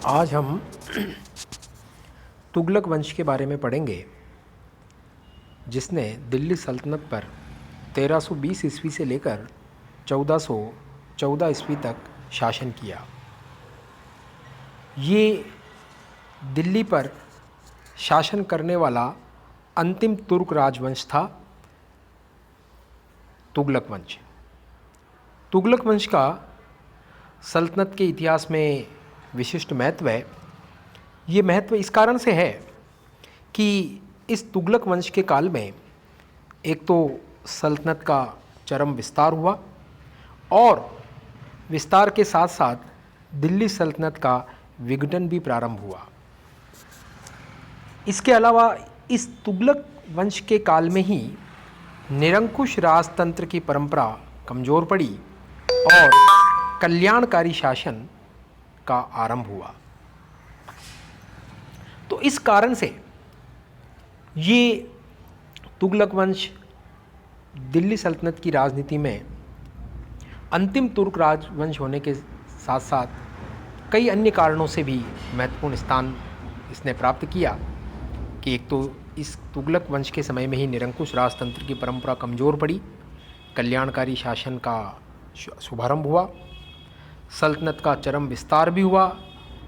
आज हम तुगलक वंश के बारे में पढ़ेंगे, जिसने दिल्ली सल्तनत पर 1320 ईस्वी से लेकर 1414 ईस्वी तक शासन किया। ये दिल्ली पर शासन करने वाला अंतिम तुर्क राजवंश था तुगलक वंश। तुगलक वंश का सल्तनत के इतिहास में विशिष्ट महत्व है। ये महत्व इस कारण से है कि इस तुगलक वंश के काल में एक तो सल्तनत का चरम विस्तार हुआ और विस्तार के साथ साथ दिल्ली सल्तनत का विघटन भी प्रारंभ हुआ। इसके अलावा इस तुगलक वंश के काल में ही निरंकुश राजतंत्र की परंपरा कमज़ोर पड़ी और कल्याणकारी शासन का आरंभ हुआ। तो इस कारण से ये तुगलक वंश दिल्ली सल्तनत की राजनीति में अंतिम तुर्क राजवंश होने के साथ साथ कई अन्य कारणों से भी महत्वपूर्ण स्थान इसने प्राप्त किया कि एक तो इस तुगलक वंश के समय में ही निरंकुश राजतंत्र की परंपरा कमज़ोर पड़ी, कल्याणकारी शासन का शुभारंभ हुआ, सल्तनत का चरम विस्तार भी हुआ,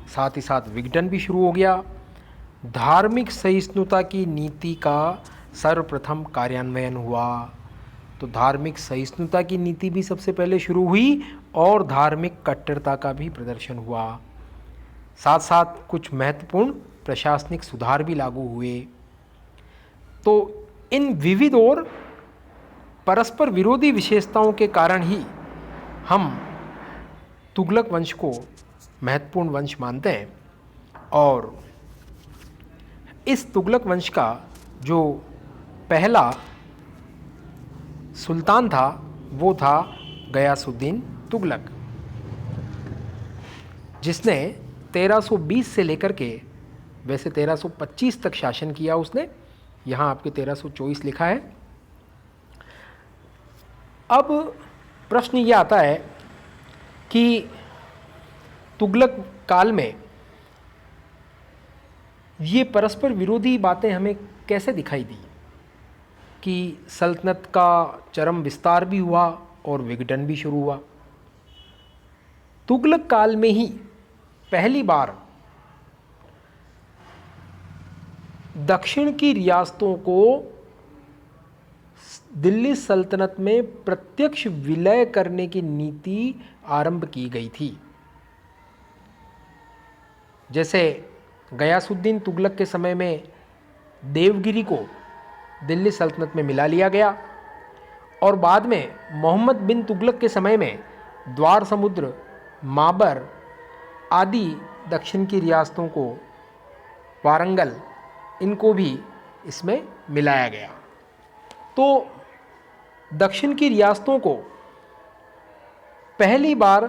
साथ ही साथ विघटन भी शुरू हो गया, धार्मिक सहिष्णुता की नीति का सर्वप्रथम कार्यान्वयन हुआ। तो धार्मिक सहिष्णुता की नीति भी सबसे पहले शुरू हुई और धार्मिक कट्टरता का भी प्रदर्शन हुआ। साथ साथ कुछ महत्वपूर्ण प्रशासनिक सुधार भी लागू हुए। तो इन विविध और परस्पर विरोधी विशेषताओं के कारण ही हम तुगलक वंश को महत्वपूर्ण वंश मानते हैं। और इस तुगलक वंश का जो पहला सुल्तान था वो था गयासुद्दीन तुगलक, जिसने 1320 से लेकर के वैसे 1325 तक शासन किया उसने। यहाँ आपके 1324 लिखा है। अब प्रश्न ये आता है कि तुगलक काल में ये परस्पर विरोधी बातें हमें कैसे दिखाई दी कि सल्तनत का चरम विस्तार भी हुआ और विघटन भी शुरू हुआ। तुगलक काल में ही पहली बार दक्षिण की रियासतों को दिल्ली सल्तनत में प्रत्यक्ष विलय करने की नीति आरंभ की गई थी। जैसे गयासुद्दीन तुगलक के समय में देवगिरी को दिल्ली सल्तनत में मिला लिया गया और बाद में मोहम्मद बिन तुगलक के समय में द्वार समुद्र, माबर आदि दक्षिण की रियासतों को, वारंगल, इनको भी इसमें मिलाया गया। तो दक्षिण की रियासतों को पहली बार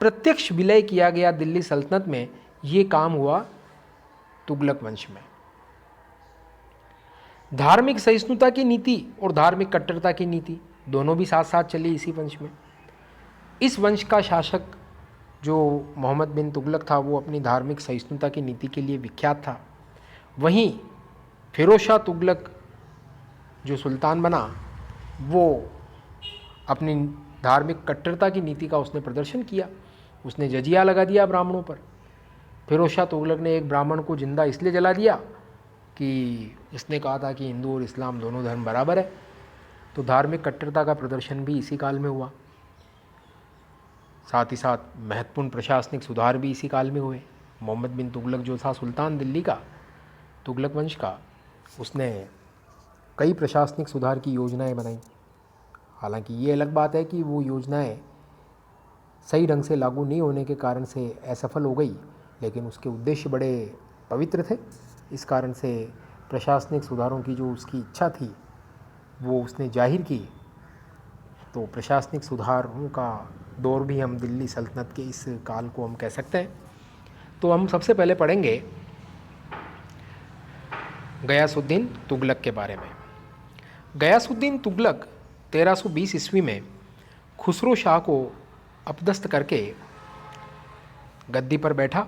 प्रत्यक्ष विलय किया गया दिल्ली सल्तनत में। ये काम हुआ तुगलक वंश में। धार्मिक सहिष्णुता की नीति और धार्मिक कट्टरता की नीति दोनों भी साथ साथ चली इसी वंश में। इस वंश का शासक जो मोहम्मद बिन तुगलक था वो अपनी धार्मिक सहिष्णुता की नीति के लिए विख्यात था। वहीं फिरोज शाह तुगलक जो सुल्तान बना वो अपनी धार्मिक कट्टरता की नीति का उसने प्रदर्शन किया। उसने जजिया लगा दिया ब्राह्मणों पर। फिरोज शाह तुगलक ने एक ब्राह्मण को जिंदा इसलिए जला दिया कि इसने कहा था कि हिंदू और इस्लाम दोनों धर्म बराबर है। तो धार्मिक कट्टरता का प्रदर्शन भी इसी काल में हुआ। साथ ही साथ महत्वपूर्ण प्रशासनिक सुधार भी इसी काल में हुए। मोहम्मद बिन तुगलक जो था सुल्तान दिल्ली का, तुगलक वंश का, उसने कई प्रशासनिक सुधार की योजनाएं बनाई। हालांकि ये अलग बात है कि वो योजनाएं सही ढंग से लागू नहीं होने के कारण से असफल हो गई, लेकिन उसके उद्देश्य बड़े पवित्र थे। इस कारण से प्रशासनिक सुधारों की जो उसकी इच्छा थी वो उसने जाहिर की। तो प्रशासनिक सुधारों का दौर भी हम दिल्ली सल्तनत के इस काल को हम कह सकते हैं। तो हम सबसे पहले पढ़ेंगे गयासुद्दीन तुगलक के बारे में। गयासुद्दीन तुगलक 1320 ईस्वी में खुसरो शाह को अपदस्थ करके गद्दी पर बैठा,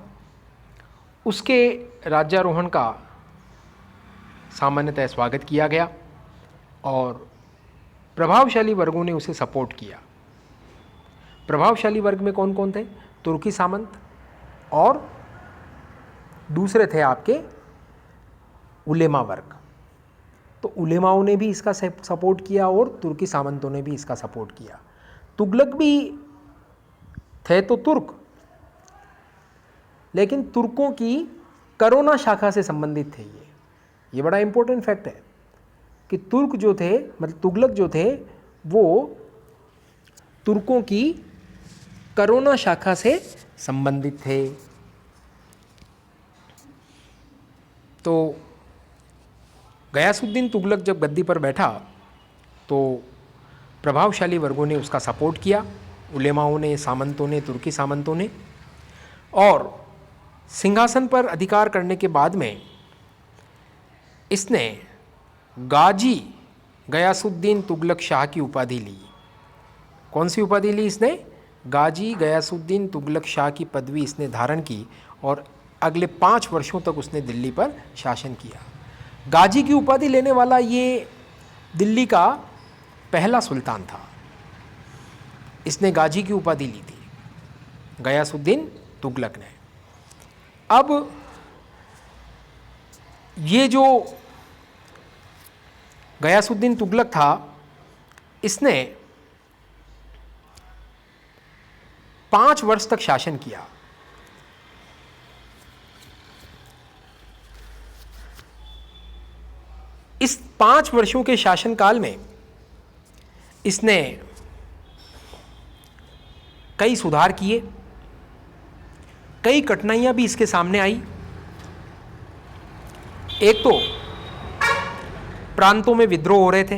उसके राज्यारोहण का सामान्यतः स्वागत किया गया और प्रभावशाली वर्गों ने उसे सपोर्ट किया। प्रभावशाली वर्ग में कौन कौन थे? तुर्की सामंत और दूसरे थे आपके उलेमा वर्ग। तो उलेमाओं ने भी इसका सपोर्ट किया और तुर्की सामंतों ने भी इसका सपोर्ट किया। तुगलक भी थे तो तुर्क, लेकिन तुर्कों की करोना शाखा से संबंधित थे। ये बड़ा इंपॉर्टेंट फैक्ट है कि तुर्क जो थे, मतलब तुगलक जो थे, वो तुर्कों की करोना शाखा से संबंधित थे। तो गयासुद्दीन तुगलक जब गद्दी पर बैठा तो प्रभावशाली वर्गों ने उसका सपोर्ट किया, उलेमाओं ने, सामंतों ने, तुर्की सामंतों ने। और सिंहासन पर अधिकार करने के बाद में इसने गाजी गयासुद्दीन तुगलक शाह की उपाधि ली। कौन सी उपाधि ली इसने? गाजी गयासुद्दीन तुगलक शाह की पदवी इसने धारण की और अगले 5 वर्षों तक उसने दिल्ली पर शासन किया। गाजी की उपाधि लेने वाला ये दिल्ली का पहला सुल्तान था। इसने गाजी की उपाधि ली थी, गयासुद्दीन तुगलक ने। अब ये जो गयासुद्दीन तुगलक था, इसने 5 वर्ष तक शासन किया। इस 5 वर्षों के शासनकाल में इसने कई सुधार किए, कई कठिनाइयां भी इसके सामने आई। एक तो प्रांतों में विद्रोह हो रहे थे।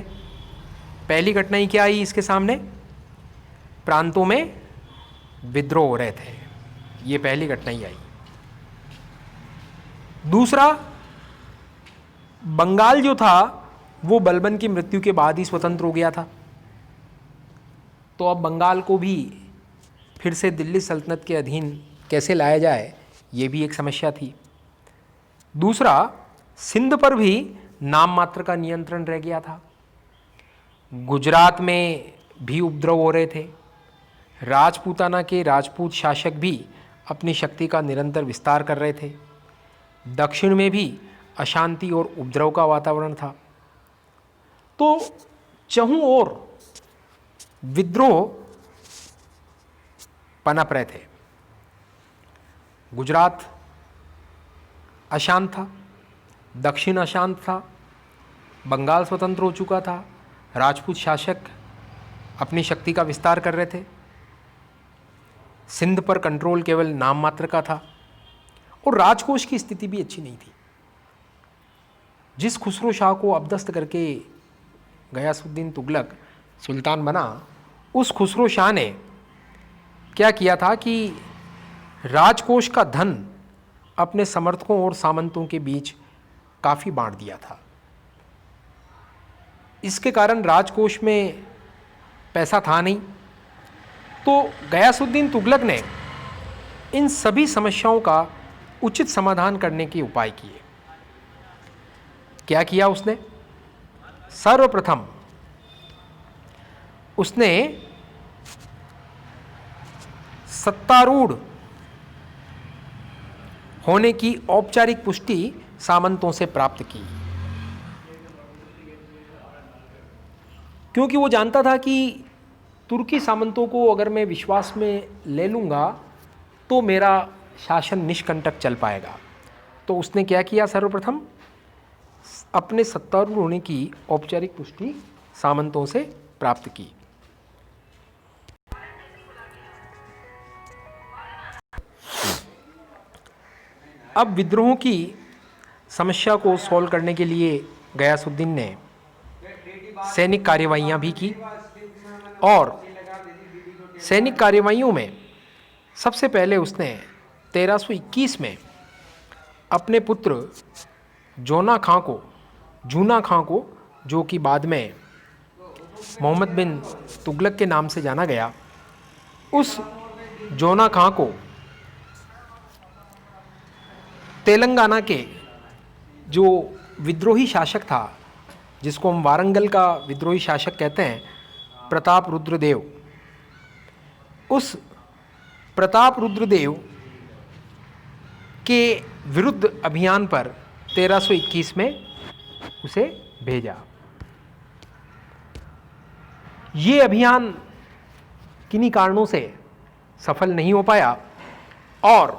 पहली कठिनाई क्या आई इसके सामने? प्रांतों में विद्रोह हो रहे थे, ये पहली कठिनाई आई। दूसरा, बंगाल जो था वो बलबन की मृत्यु के बाद ही स्वतंत्र हो गया था, तो अब बंगाल को भी फिर से दिल्ली सल्तनत के अधीन कैसे लाया जाए, ये भी एक समस्या थी। दूसरा, सिंध पर भी नाम मात्र का नियंत्रण रह गया था। गुजरात में भी उपद्रव हो रहे थे। राजपूताना के राजपूत शासक भी अपनी शक्ति का निरंतर विस्तार कर रहे थे। दक्षिण में भी अशांति और उपद्रव का वातावरण था। तो चहुं ओर विद्रोह पनप रहे थे। गुजरात अशांत था, दक्षिण अशांत था, बंगाल स्वतंत्र हो चुका था, राजपूत शासक अपनी शक्ति का विस्तार कर रहे थे, सिंध पर कंट्रोल केवल नाम मात्र का था और राजकोष की स्थिति भी अच्छी नहीं थी। जिस खुसरो शाह को अपदस्त करके गयासुद्दीन तुगलक सुल्तान बना, उस खुसरो शाह ने क्या किया था कि राजकोष का धन अपने समर्थकों और सामंतों के बीच काफ़ी बांट दिया था। इसके कारण राजकोष में पैसा था नहीं। तो गयासुद्दीन तुगलक ने इन सभी समस्याओं का उचित समाधान करने के उपाय किए। क्या किया उसने? सर्वप्रथम उसने सत्तारूढ़ होने की औपचारिक पुष्टि सामंतों से प्राप्त की, क्योंकि वो जानता था कि तुर्की सामंतों को अगर मैं विश्वास में ले लूँगा तो मेरा शासन निष्कंटक चल पाएगा। तो उसने क्या किया? सर्वप्रथम अपने सत्तारूढ़ होने की औपचारिक पुष्टि सामंतों से प्राप्त की। अब विद्रोह की समस्या को सॉल्व करने के लिए गयासुद्दीन ने सैनिक कार्यवाहियां भी की और सैनिक कार्यवाहियों में सबसे पहले उसने 1321 में अपने पुत्र जूना खां को, जो कि बाद में मोहम्मद बिन तुगलक के नाम से जाना गया, उस जूना खां को तेलंगाना के जो विद्रोही शासक था, जिसको हम वारंगल का विद्रोही शासक कहते हैं, प्रताप रुद्रदेव, उस प्रताप रुद्रदेव के विरुद्ध अभियान पर 1321 में उसे भेजा। ये अभियान किन्हीं कारणों से सफल नहीं हो पाया और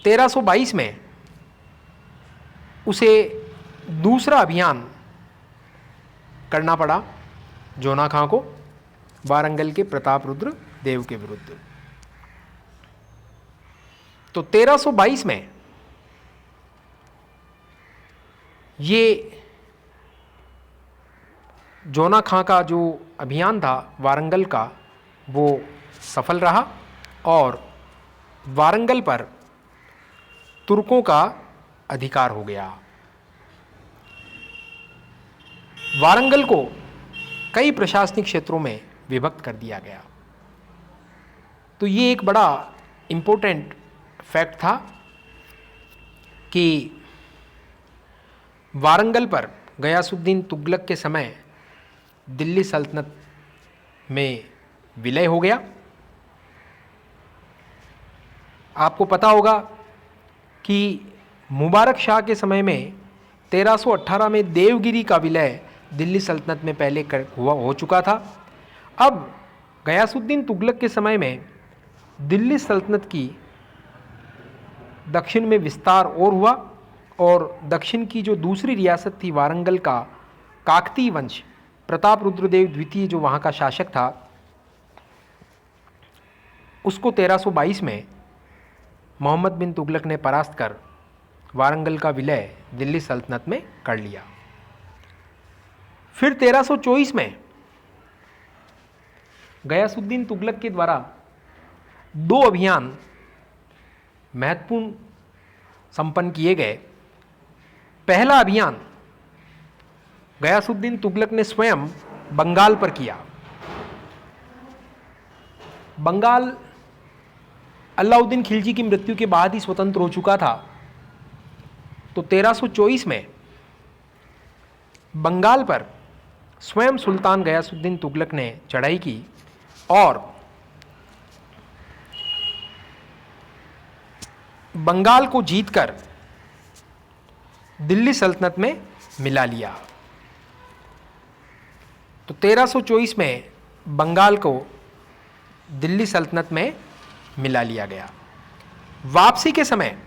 1322 में उसे दूसरा अभियान करना पड़ा जोना खां को, वारंगल के प्रताप रुद्र देव के विरुद्ध। तो 1322 में ये जोना खां का जो अभियान था वारंगल का, वो सफल रहा और वारंगल पर तुर्कों का अधिकार हो गया। वारंगल को कई प्रशासनिक क्षेत्रों में विभक्त कर दिया गया। तो ये एक बड़ा इम्पोर्टेंट फैक्ट था कि वारंगल पर गयासुद्दीन तुगलक के समय दिल्ली सल्तनत में विलय हो गया। आपको पता होगा कि मुबारक शाह के समय में 1318 में देवगिरी का विलय दिल्ली सल्तनत में पहले हो चुका था। अब गयासुद्दीन तुगलक के समय में दिल्ली सल्तनत की दक्षिण में विस्तार और हुआ और दक्षिण की जो दूसरी रियासत थी वारंगल का काकतीय वंश, प्रताप रुद्रदेव द्वितीय जो वहाँ का शासक था, उसको 1322 में मोहम्मद बिन तुगलक ने परास्त कर वारंगल का विलय दिल्ली सल्तनत में कर लिया। फिर 1324 में गयासुद्दीन तुगलक के द्वारा दो अभियान महत्वपूर्ण संपन्न किए गए। पहला अभियान गयासुद्दीन तुगलक ने स्वयं बंगाल पर किया। बंगाल अलाउद्दीन खिलजी की मृत्यु के बाद ही स्वतंत्र हो चुका था। तो 1324 में बंगाल पर स्वयं सुल्तान गयासुद्दीन तुगलक ने चढ़ाई की और बंगाल को जीतकर दिल्ली सल्तनत में मिला लिया। तो 1324 में बंगाल को दिल्ली सल्तनत में मिला लिया गया। वापसी के समय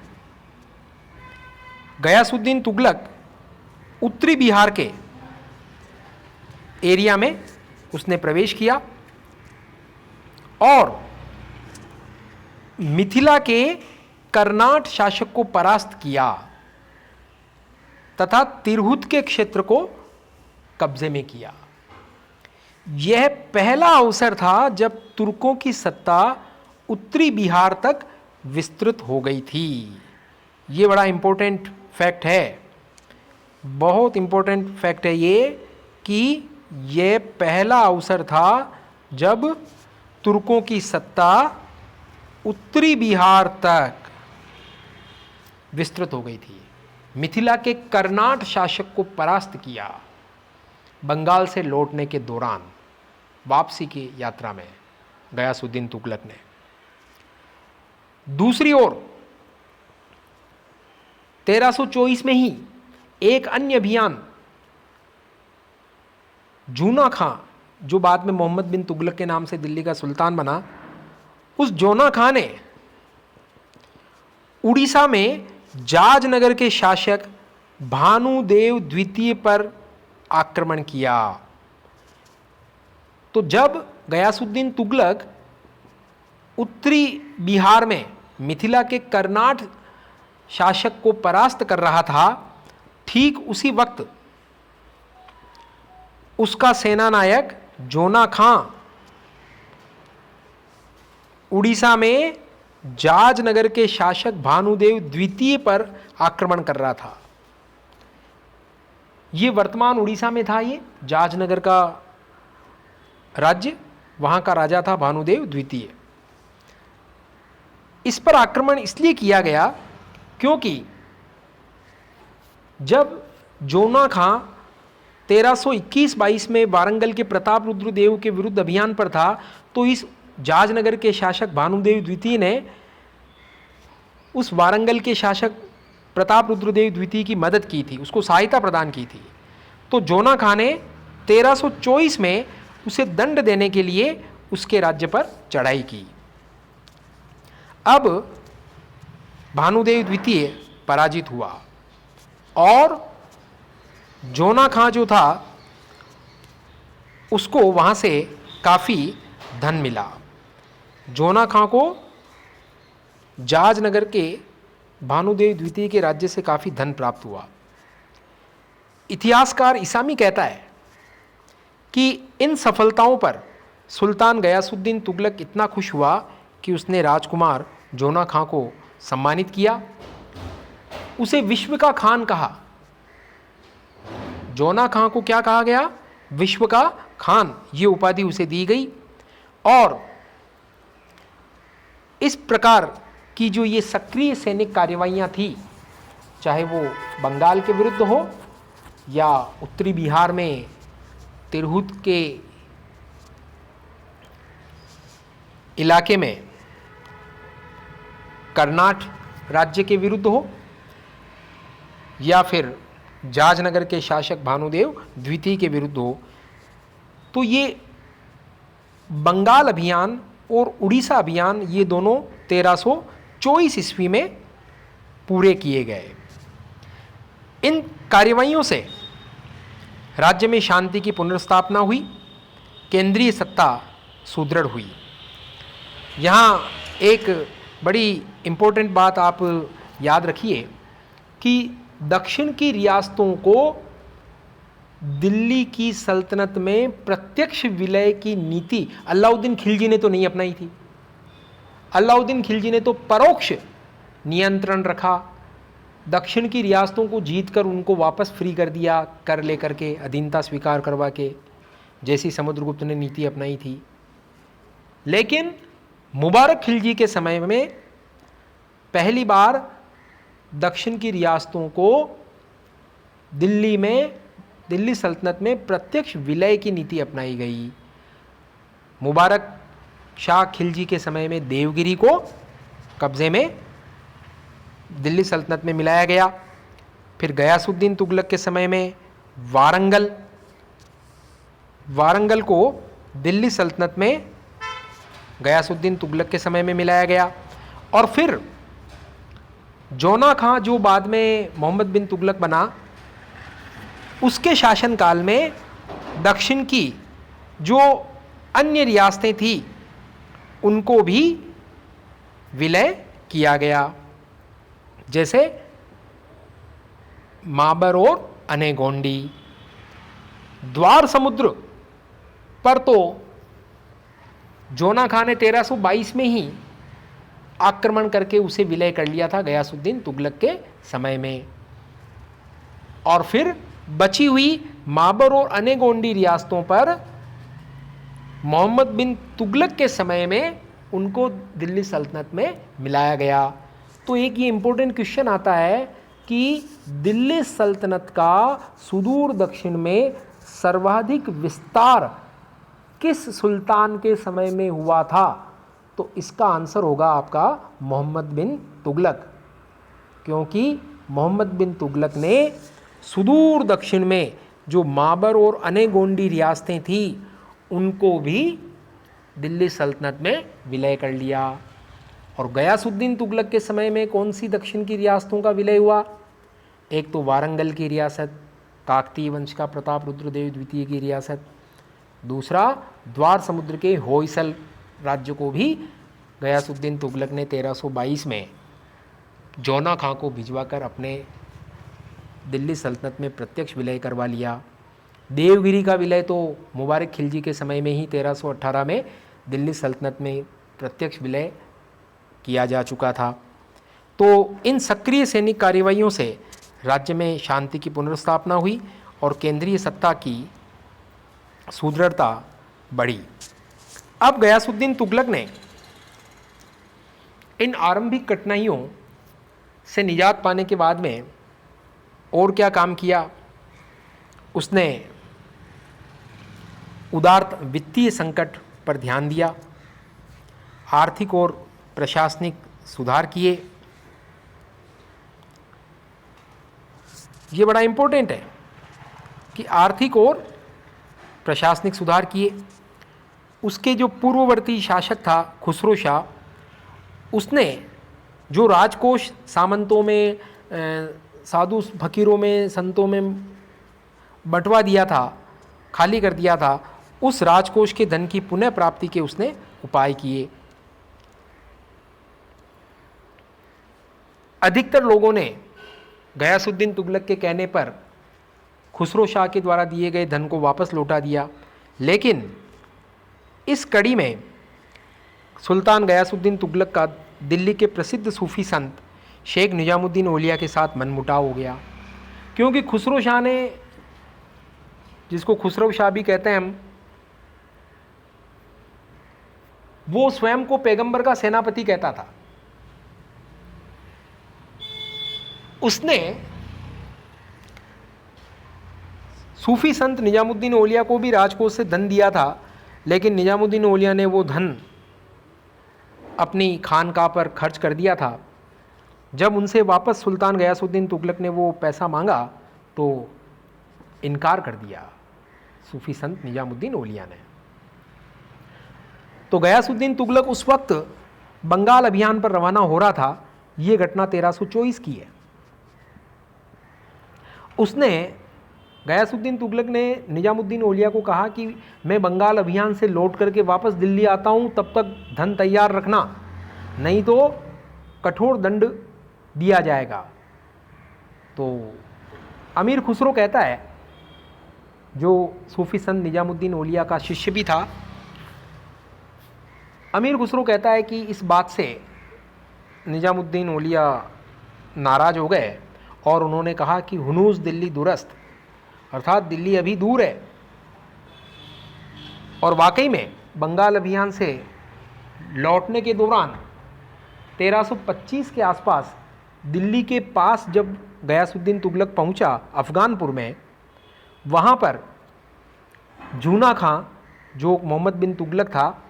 गयासुद्दीन तुगलक उत्तरी बिहार के एरिया में उसने प्रवेश किया और मिथिला के कर्नाट शासक को परास्त किया तथा तिरहुत के क्षेत्र को कब्जे में किया। यह पहला अवसर था जब तुर्कों की सत्ता उत्तरी बिहार तक विस्तृत हो गई थी। ये बड़ा इंपॉर्टेंट फैक्ट है, बहुत इंपॉर्टेंट फैक्ट है ये कि यह पहला अवसर था जब तुर्कों की सत्ता उत्तरी बिहार तक विस्तृत हो गई थी। मिथिला के कर्नाट शासक को परास्त किया बंगाल से लौटने के दौरान, वापसी की यात्रा में गयासुद्दीन तुगलक ने। दूसरी ओर 1324 में ही एक अन्य अभियान जूना खां, जो बाद में मोहम्मद बिन तुगलक के नाम से दिल्ली का सुल्तान बना, उस जोना खां ने उड़ीसा में जाजनगर के शासक भानुदेव द्वितीय पर आक्रमण किया। तो जब गयासुद्दीन तुगलक उत्तरी बिहार में मिथिला के कर्नाट शासक को परास्त कर रहा था, ठीक उसी वक्त उसका सेनानायक जोना खां उड़ीसा में जाजनगर के शासक भानुदेव द्वितीय पर आक्रमण कर रहा था। ये वर्तमान उड़ीसा में था, ये जाजनगर का राज्य, वहां का राजा था भानुदेव द्वितीय। इस पर आक्रमण इसलिए किया गया क्योंकि जब जोना खां 1321-22 में वारंगल के प्रताप रुद्र देव के विरुद्ध अभियान पर था, तो इस जाजनगर के शासक भानुदेव द्वितीय ने उस वारंगल के शासक प्रताप रुद्रदेव द्वितीय की मदद की थी, उसको सहायता प्रदान की थी। तो जोना खां ने 1324 में उसे दंड देने के लिए उसके राज्य पर चढ़ाई की। अब भानुदेव द्वितीय पराजित हुआ और जोना खां जो था उसको वहाँ से काफ़ी धन मिला। जोना खां को जाजनगर के भानुदेव द्वितीय के राज्य से काफ़ी धन प्राप्त हुआ। इतिहासकार इसामी कहता है कि इन सफलताओं पर सुल्तान गयासुद्दीन तुगलक इतना खुश हुआ कि उसने राजकुमार जोना खां को सम्मानित किया, उसे विश्व का खान कहा। जोना खां को क्या कहा गया? विश्व का खान, ये उपाधि उसे दी गई। और इस प्रकार की जो ये सक्रिय सैनिक कार्रवाइयाँ थी, चाहे वो बंगाल के विरुद्ध हो या उत्तरी बिहार में तिरहुत के इलाके में कर्नाट राज्य के विरुद्ध हो, या फिर जाजनगर के शासक भानुदेव द्वितीय के विरुद्ध हो, तो ये बंगाल अभियान और उड़ीसा अभियान ये दोनों 1324 ईस्वी में पूरे किए गए। इन कार्रवाइयों से राज्य में शांति की पुनर्स्थापना हुई, केंद्रीय सत्ता सुदृढ़ हुई। यहाँ एक बड़ी इम्पोर्टेंट बात आप याद रखिए कि दक्षिण की रियासतों को दिल्ली की सल्तनत में प्रत्यक्ष विलय की नीति अलाउद्दीन खिलजी ने तो नहीं अपनाई थी। अलाउद्दीन खिलजी ने तो परोक्ष नियंत्रण रखा, दक्षिण की रियासतों को जीतकर उनको वापस फ्री कर दिया, कर लेकर के अधीनता स्वीकार करवा के, जैसी समुद्रगुप्त ने नीति अपनाई थी। लेकिन मुबारक खिलजी के समय में पहली बार दक्षिण की रियासतों को दिल्ली सल्तनत में प्रत्यक्ष विलय की नीति अपनाई गई। मुबारक शाह खिलजी के समय में देवगिरी को कब्जे में दिल्ली सल्तनत में मिलाया गया। फिर गयासुद्दीन तुगलक के समय में वारंगल को दिल्ली सल्तनत में गयासुद्दीन तुगलक के समय में मिलाया गया। और फिर जोना खां जो बाद में मोहम्मद बिन तुगलक बना, उसके शासनकाल में दक्षिण की जो अन्य रियासतें थी उनको भी विलय किया गया, जैसे माबर और अनेगोंडी। द्वार समुद्र पर तो जोना खां ने 1322 में ही आक्रमण करके उसे विलय कर लिया था गयासुद्दीन तुगलक के समय में। और फिर बची हुई माबर और अनेगोंडी रियासतों पर मोहम्मद बिन तुगलक के समय में उनको दिल्ली सल्तनत में मिलाया गया। तो एक ये इम्पोर्टेंट क्वेश्चन आता है कि दिल्ली सल्तनत का सुदूर दक्षिण में सर्वाधिक विस्तार किस सुल्तान के समय में हुआ था? तो इसका आंसर होगा आपका मोहम्मद बिन तुगलक, क्योंकि मोहम्मद बिन तुगलक ने सुदूर दक्षिण में जो माबर और अनेगोंडी रियासतें थी उनको भी दिल्ली सल्तनत में विलय कर लिया। और गयासुद्दीन तुगलक के समय में कौन सी दक्षिण की रियासतों का विलय हुआ? एक तो वारंगल की रियासत, काकतीय वंश का प्रताप रुद्रदेव द्वितीय की रियासत, दूसरा द्वार समुद्र के होयसल राज्य को भी गयासुद्दीन तुगलक ने 1322 में जोना खां को भिजवाकर अपने दिल्ली सल्तनत में प्रत्यक्ष विलय करवा लिया। देवगिरी का विलय तो मुबारक खिलजी के समय में ही 1318 में दिल्ली सल्तनत में प्रत्यक्ष विलय किया जा चुका था। तो इन सक्रिय सैनिक कार्रवाइयों से राज्य में शांति की पुनर्स्थापना हुई और केंद्रीय सत्ता की सुदृढ़ता बढ़ी। अब गयासुद्दीन तुगलक ने इन आरंभिक कठिनाइयों से निजात पाने के बाद में और क्या काम किया, उसने उदार वित्तीय संकट पर ध्यान दिया, आर्थिक और प्रशासनिक सुधार किए। ये बड़ा इम्पोर्टेंट है कि आर्थिक और प्रशासनिक सुधार किए। उसके जो पूर्ववर्ती शासक था खुसरो शाह, उसने जो राजकोष सामंतों में, साधु फकीरों में, संतों में बंटवा दिया था, खाली कर दिया था, उस राजकोष के धन की पुनः प्राप्ति के उसने उपाय किए। अधिकतर लोगों ने गयासुद्दीन तुगलक के कहने पर खुसरो शाह के द्वारा दिए गए धन को वापस लौटा दिया, लेकिन इस कड़ी में सुल्तान गयासुद्दीन तुगलक का दिल्ली के प्रसिद्ध सूफी संत शेख निजामुद्दीन औलिया के साथ मनमुटाव हो गया, क्योंकि खुसरो शाह ने, जिसको खुसरो शाह भी कहते हैं हम, वो स्वयं को पैगंबर का सेनापति कहता था। उसने सूफी संत निजामुद्दीन औलिया को भी राजकोष से धन दिया था, लेकिन निजामुद्दीन औलिया ने वो धन अपनी खानकाह पर खर्च कर दिया था। जब उनसे वापस सुल्तान गयासुद्दीन तुगलक ने वो पैसा मांगा तो इनकार कर दिया सूफी संत निजामुद्दीन औलिया ने। तो गयासुद्दीन तुगलक उस वक्त बंगाल अभियान पर रवाना हो रहा था। ये घटना 1324 की है। उसने, गयासुद्दीन तुगलक ने निजामुद्दीन औलिया को कहा कि मैं बंगाल अभियान से लौट करके वापस दिल्ली आता हूँ, तब तक धन तैयार रखना, नहीं तो कठोर दंड दिया जाएगा। तो अमीर खुसरो कहता है, जो सूफी संत निजामुद्दीन औलिया का शिष्य भी था, अमीर खुसरो कहता है कि इस बात से निजामुद्दीन औलिया नाराज़ हो गए और उन्होंने कहा कि हुनूस दिल्ली दुरस्त, अर्थात दिल्ली अभी दूर है। और वाकई में बंगाल अभियान से लौटने के दौरान 1325 के आसपास दिल्ली के पास जब गयासुद्दीन तुगलक पहुंचा अफ़गानपुर में, वहाँ पर जूना खां, जो मोहम्मद बिन तुगलक था,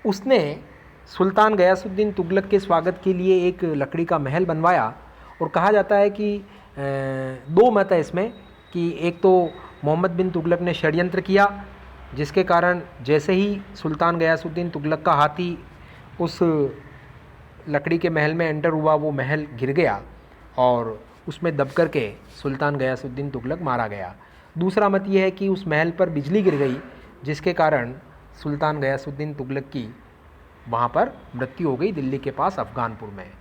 उसने सुल्तान गयासुद्दीन तुगलक के स्वागत के लिए एक लकड़ी का महल बनवाया। और कहा जाता है कि दो मत है इसमें, कि एक तो मोहम्मद बिन तुगलक ने षड्यंत्र किया, जिसके कारण जैसे ही सुल्तान गयासुद्दीन तुगलक का हाथी उस लकड़ी के महल में एंटर हुआ, वो महल गिर गया और उसमें दब कर के सुल्तान गयासुद्दीन तुगलक मारा गया। दूसरा मत यह है कि उस महल पर बिजली गिर गई, जिसके कारण सुल्तान गयासुद्दीन तुगलक की वहाँ पर मृत्यु हो गई, दिल्ली के पास अफ़गानपुर में।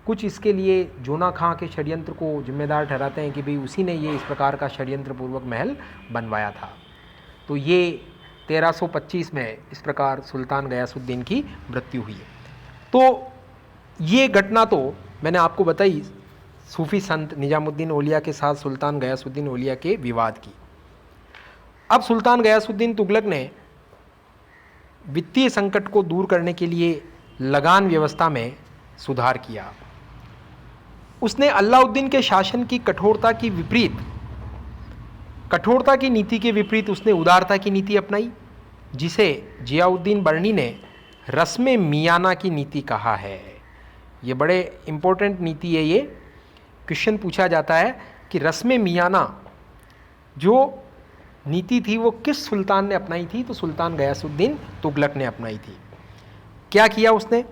कुछ इसके लिए जोना खां के षड्यंत्र को जिम्मेदार ठहराते हैं कि भाई उसी ने ये इस प्रकार का षड्यंत्रपूर्वक महल बनवाया था। तो ये 1325 में इस प्रकार सुल्तान गयासुद्दीन की मृत्यु हुई है। तो ये घटना तो मैंने आपको बताई सूफी संत निजामुद्दीन औलिया के साथ सुल्तान गयासुद्दीन औलिया के विवाद की। अब सुल्तान गयासुद्दीन तुगलक ने वित्तीय संकट को दूर करने के लिए लगान व्यवस्था में सुधार किया। उसने अलाउद्दीन के शासन की कठोरता की नीति के विपरीत उसने उदारता की नीति अपनाई, जिसे जियाउद्दीन बर्नी ने रस्मे मियाना की नीति कहा है। ये बड़े इम्पोर्टेंट नीति है। ये क्वेश्चन पूछा जाता है कि रस्मे मियाना जो नीति थी वो किस सुल्तान ने अपनाई थी, तो सुल्तान गयासुद्दीन तुगलक ने अपनाई थी। क्या किया उसने?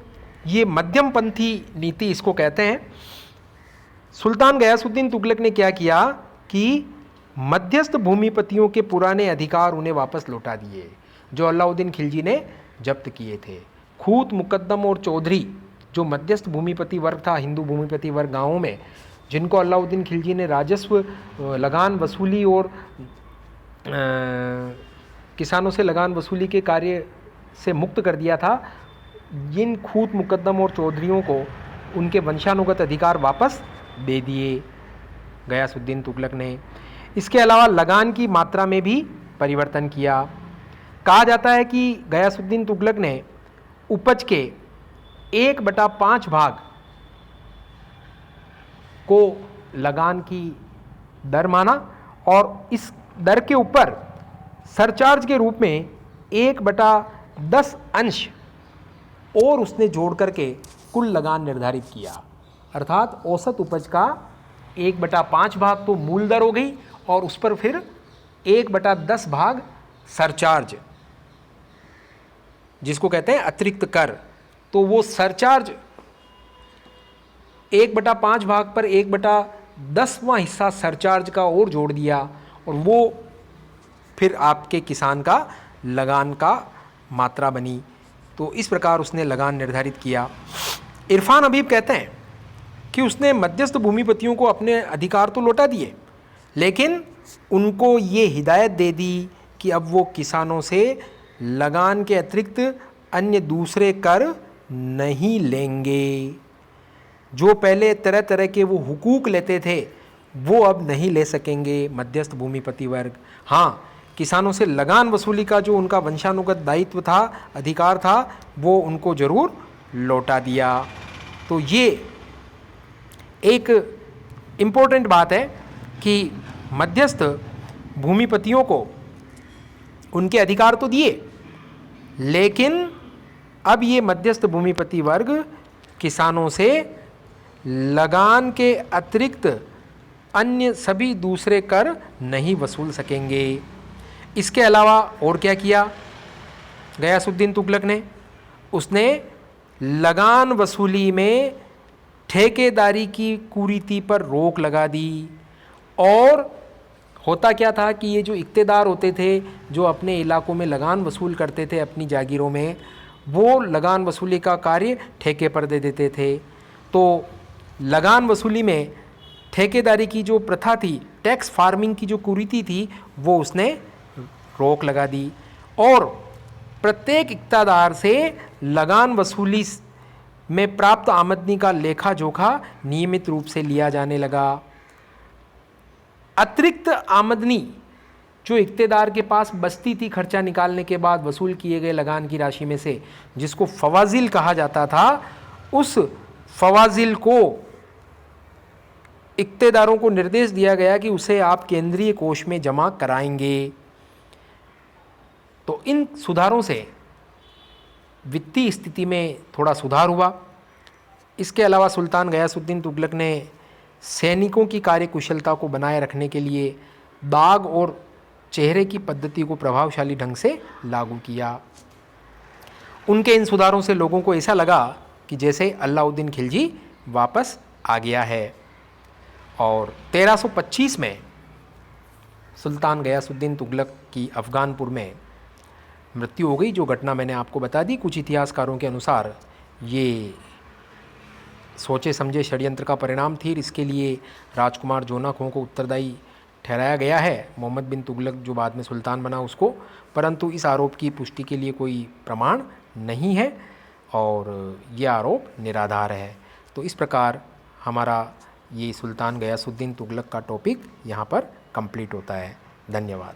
ये मध्यमपंथी नीति इसको कहते हैं। सुल्तान गयासुद्दीन तुगलक ने क्या किया कि मध्यस्थ भूमिपतियों के पुराने अधिकार उन्हें वापस लौटा दिए, जो अलाउद्दीन खिलजी ने जब्त किए थे। खूत, मुकद्दम और चौधरी, जो मध्यस्थ भूमिपति वर्ग था, हिंदू भूमिपति वर्ग गाँवों में, जिनको अलाउद्दीन खिलजी ने राजस्व, लगान वसूली और किसानों से लगान वसूली के कार्य से मुक्त कर दिया था, जिन खूत, मुकद्दम और चौधरियों को उनके वंशानुगत अधिकार वापस दे दिए गयासुद्दीन तुगलक ने। इसके अलावा लगान की मात्रा में भी परिवर्तन किया। कहा जाता है कि गयासुद्दीन तुगलक ने उपज के 1/5 भाग को लगान की दर माना और इस दर के ऊपर सरचार्ज के रूप में 1/10 अंश और उसने जोड़ करके कुल लगान निर्धारित किया। अर्थात औसत उपज का 1/5 भाग तो मूल दर हो गई और उस पर फिर 1/10 भाग सरचार्ज, जिसको कहते हैं अतिरिक्त कर। तो वो सरचार्ज 1/5 भाग पर 1/10वां हिस्सा सरचार्ज का और जोड़ दिया और वो फिर आपके किसान का लगान का मात्रा बनी। तो इस प्रकार उसने लगान निर्धारित किया। इरफान हबीब कहते हैं कि उसने मध्यस्थ भूमिपतियों को अपने अधिकार तो लौटा दिए, लेकिन उनको ये हिदायत दे दी कि अब वो किसानों से लगान के अतिरिक्त अन्य दूसरे कर नहीं लेंगे। जो पहले तरह तरह के वो हुकूक लेते थे वो अब नहीं ले सकेंगे मध्यस्थ भूमिपति वर्ग। हाँ, किसानों से लगान वसूली का जो उनका वंशानुगत दायित्व था, अधिकार था, वो उनको ज़रूर लौटा दिया। तो ये एक इम्पोर्टेंट बात है कि मध्यस्थ भूमिपतियों को उनके अधिकार तो दिए, लेकिन अब ये मध्यस्थ भूमिपति वर्ग किसानों से लगान के अतिरिक्त अन्य सभी दूसरे कर नहीं वसूल सकेंगे। इसके अलावा और क्या किया गयासुद्दीन तुगलक ने? उसने लगान वसूली में ठेकेदारी की कुरीति पर रोक लगा दी। और होता क्या था कि ये जो इक्तेदार होते थे, जो अपने इलाकों में लगान वसूल करते थे अपनी जागीरों में, वो लगान वसूली का कार्य ठेके पर दे देते थे। तो लगान वसूली में ठेकेदारी की जो प्रथा थी, टैक्स फार्मिंग की जो कुरीति थी, वो उसने रोक लगा दी और प्रत्येक इक्तादार से लगान वसूली में प्राप्त आमदनी का लेखा जोखा नियमित रूप से लिया जाने लगा। अतिरिक्त आमदनी जो इक्तेदार के पास बचती थी खर्चा निकालने के बाद वसूल किए गए लगान की राशि में से, जिसको फवाजिल कहा जाता था, उस फवाजिल को इक्तेदारों को निर्देश दिया गया कि उसे आप केंद्रीय कोष में जमा कराएंगे। तो इन सुधारों से वित्तीय स्थिति में थोड़ा सुधार हुआ। इसके अलावा सुल्तान गयासुद्दीन तुगलक ने सैनिकों की कार्यकुशलता को बनाए रखने के लिए दाग और चेहरे की पद्धति को प्रभावशाली ढंग से लागू किया। उनके इन सुधारों से लोगों को ऐसा लगा कि जैसे अलाउद्दीन खिलजी वापस आ गया है। और 1325 में सुल्तान गयासुद्दीन तुगलक की अफ़गानपुर में मृत्यु हो गई। जो घटना मैंने आपको बता दी, कुछ इतिहासकारों के अनुसार ये सोचे समझे षड्यंत्र का परिणाम थी। इसके लिए राजकुमार जोना खो को उत्तरदायी ठहराया गया है, मोहम्मद बिन तुगलक जो बाद में सुल्तान बना उसको। परंतु इस आरोप की पुष्टि के लिए कोई प्रमाण नहीं है और ये आरोप निराधार है। तो इस प्रकार हमारा ये सुल्तान गयासुद्दीन तुगलक का टॉपिक यहाँ पर कंप्लीट होता है। धन्यवाद।